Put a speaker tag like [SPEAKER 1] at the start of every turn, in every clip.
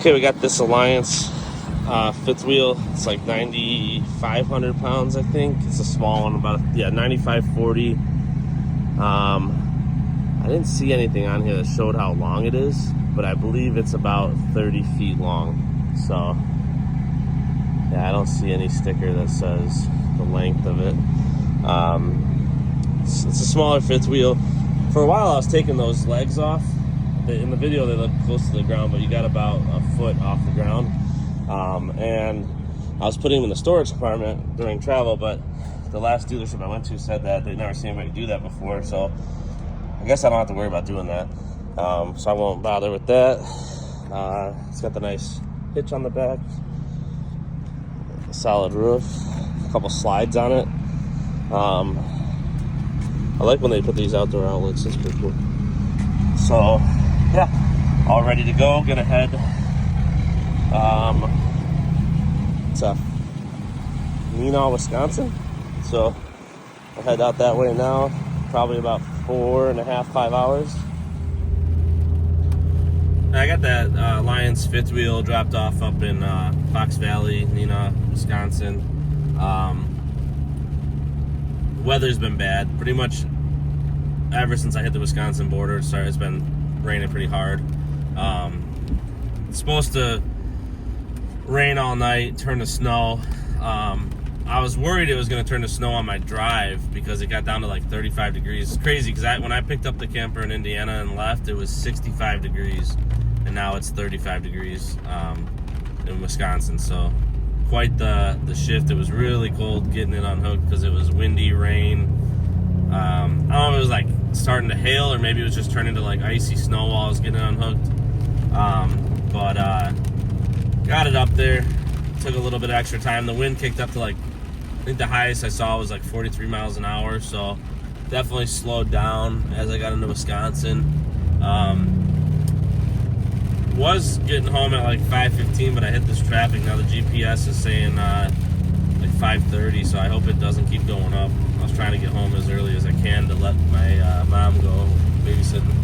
[SPEAKER 1] Okay, we got this Alliance fifth wheel. It's like 9,500 pounds, I think. It's a small one, about 9,540. I didn't see anything on here that showed how long it is, but I believe it's about 30 feet long. So yeah, I don't see any sticker that says the length of it. It's a smaller fifth wheel. For a while I was taking those legs off. In the video they look close to the ground, but you got about a foot off the ground. And I was putting them in the storage compartment during travel, but the last dealership I went to said that they'd never seen anybody do that before, so I guess I don't have to worry about doing that. So I won't bother with that. It's got the nice hitch on the back, a solid roof, a couple slides on it. I like when they put these outdoor outlets. It's pretty cool. So yeah, all ready to go. Gonna head to Neenah, Wisconsin. So I'll head out that way now. Probably about 4.5, 5 hours. I got that Alliance fifth wheel dropped off up in Fox Valley, Neenah, Wisconsin. The weather's been bad. Pretty much ever since I hit the Wisconsin border, it's been raining pretty hard. It's supposed to rain all night, turn to snow. I was worried it was going to turn to snow on my drive because it got down to like 35 degrees. It's crazy because when I picked up the camper in Indiana and left, it was 65 degrees, and now it's 35 degrees in Wisconsin. So quite the shift. It was really cold getting it unhooked because it was windy, rain. I don't know if it was like starting to hail or maybe it was just turning to like icy snow while I was getting it unhooked. But got it up there. Took a little bit of extra time. The wind kicked up to like, I think the highest I saw was like 43 miles an hour, so definitely slowed down as I got into Wisconsin. Was getting home at like 5:15, but I hit this traffic. Now the GPS is saying like 5:30, so I hope it doesn't keep going up. I was trying to get home as early as I can to let my mom go babysitting.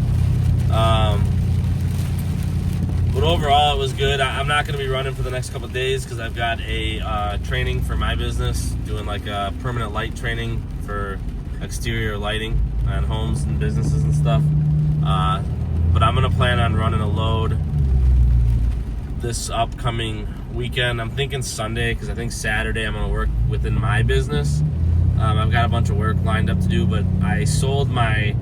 [SPEAKER 1] But overall, it was good. I'm not going to be running for the next couple of days because I've got a training for my business, doing like a permanent light training for exterior lighting on homes and businesses and stuff. But I'm going to plan on running a load this upcoming weekend. I'm thinking Sunday because I think Saturday I'm going to work within my business. I've got a bunch of work lined up to do, but I sold my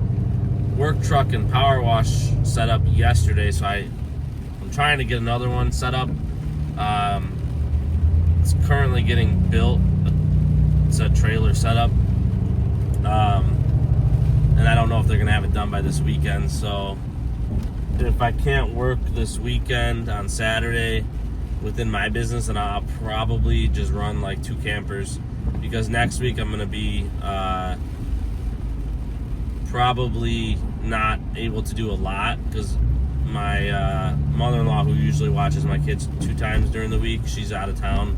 [SPEAKER 1] work truck and power wash setup yesterday, so I'm trying to get another one set up. It's currently getting built. It's a trailer setup. And I don't know if they're going to have it done by this weekend. So if I can't work this weekend on Saturday within my business, then I'll probably just run like 2 campers. Because next week I'm going to be probably not able to do a lot because my mother-in-law, who usually watches my kids 2 times during the week, she's out of town.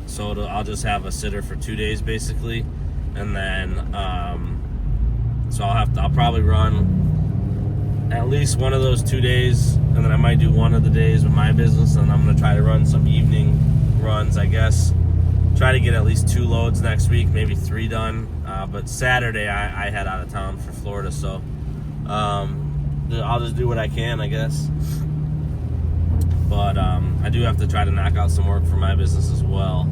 [SPEAKER 1] So I'll just have a sitter for 2 days basically, and then so I'll probably run at least one of those 2 days, and then I might do one of the days with my business, and I'm going to try to run some evening runs, I guess. Try to get at least 2 loads next week, maybe 3 done. But Saturday I head out of town for Florida, so I'll just do what I can, I guess. But I do have to try to knock out some work for my business as well.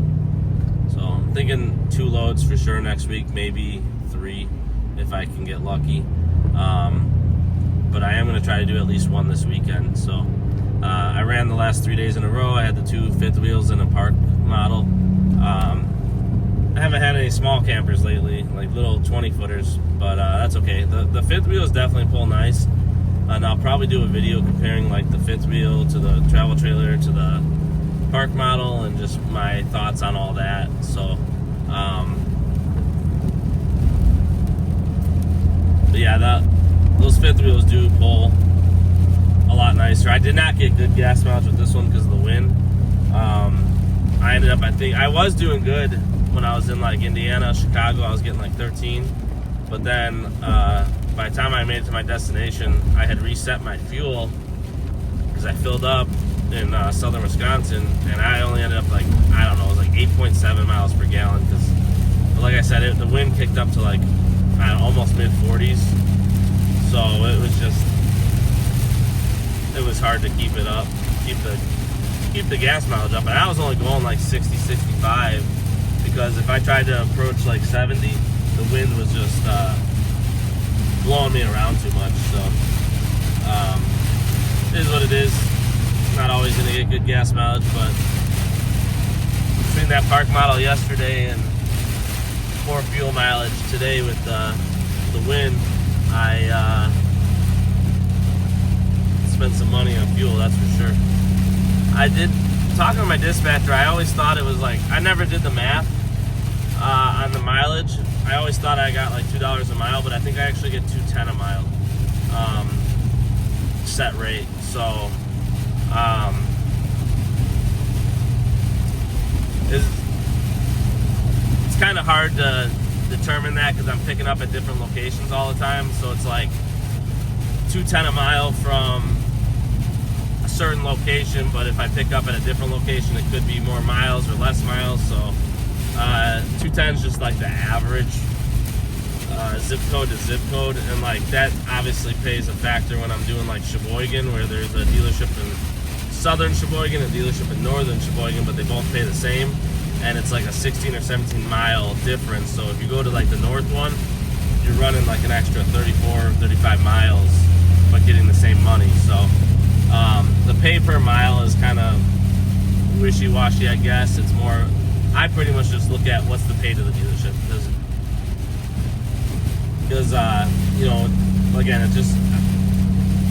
[SPEAKER 1] So I'm thinking 2 loads for sure next week, maybe 3 if I can get lucky. But I am going to try to do at least 1 this weekend. So I ran the last 3 days in a row. I had the 2 fifth wheels in a park model. I haven't had any small campers lately, like little 20-footers, but that's okay. The fifth wheels definitely pull nice, and I'll probably do a video comparing like the fifth wheel to the travel trailer to the park model and just my thoughts on all that. So, but yeah, those fifth wheels do pull a lot nicer. I did not get good gas mileage with this one because of the wind. I ended up, I think, I was doing good when I was in like Indiana, Chicago. I was getting like 13, but then by the time I made it to my destination, I had reset my fuel because I filled up in southern Wisconsin, and I only ended up like, I don't know, it was like 8.7 miles per gallon, because like I said, the wind kicked up to like, I don't know, almost mid 40s, so it was just, it was hard to keep it up, keep the gas mileage up, and I was only going like 60, 65, because if I tried to approach like 70, the wind was just blowing me around too much. So it is what it is. Not always going to get good gas mileage, but between that park model yesterday and poor fuel mileage today with the wind, I spent some money on fuel, that's for sure. I did, talking to my dispatcher, I always thought it was like, I never did the math on the mileage. I always thought I got like $2 a mile, but I think I actually get $2.10 a mile set rate. So it's kind of hard to determine that because I'm picking up at different locations all the time. So it's like $2.10 a mile from a certain location, but if I pick up at a different location, it could be more miles or less miles. So 210 is just like the average zip code to zip code, and like that obviously plays a factor when I'm doing like Sheboygan, where there's a dealership in southern Sheboygan and a dealership in northern Sheboygan, but they both pay the same, and it's like a 16 or 17 mile difference. So if you go to like the north one, you're running like an extra 34, 35 miles, but getting the same money. So the pay per mile is kind of wishy-washy, I guess. It's more, I pretty much just look at what's the pay to the dealership, because you know, again, it's just,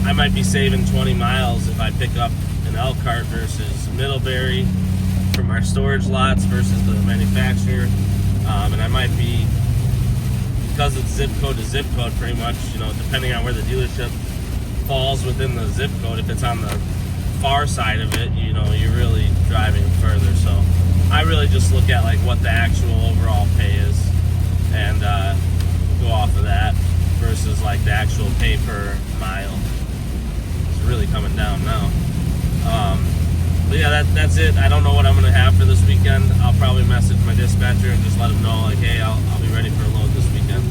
[SPEAKER 1] I might be saving 20 miles if I pick up an Elkhart versus Middlebury from our storage lots versus the manufacturer, and I might be, because it's zip code to zip code pretty much, you know, depending on where the dealership falls within the zip code. If it's on the far side of it, you know, you're really driving further. So I really just look at like what the actual overall pay is and go off of that versus like the actual pay per mile. It's really coming down now. But yeah, that's it. I don't know what I'm gonna have for this weekend. I'll probably message my dispatcher and just let him know like, hey, I'll be ready for a load this weekend.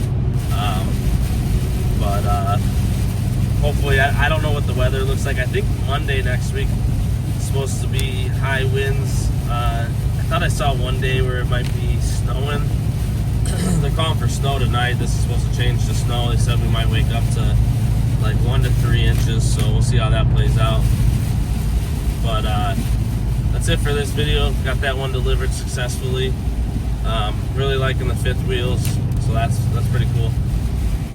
[SPEAKER 1] But hopefully, I don't know what the weather looks like. I think Monday next week is supposed to be high winds. I thought I saw one day where it might be snowing. They're calling for snow tonight. This is supposed to change to snow. They said we might wake up to like 1 to 3 inches, so we'll see how that plays out. But that's it for this video. Got that one delivered successfully. Really liking the fifth wheels, so that's pretty cool.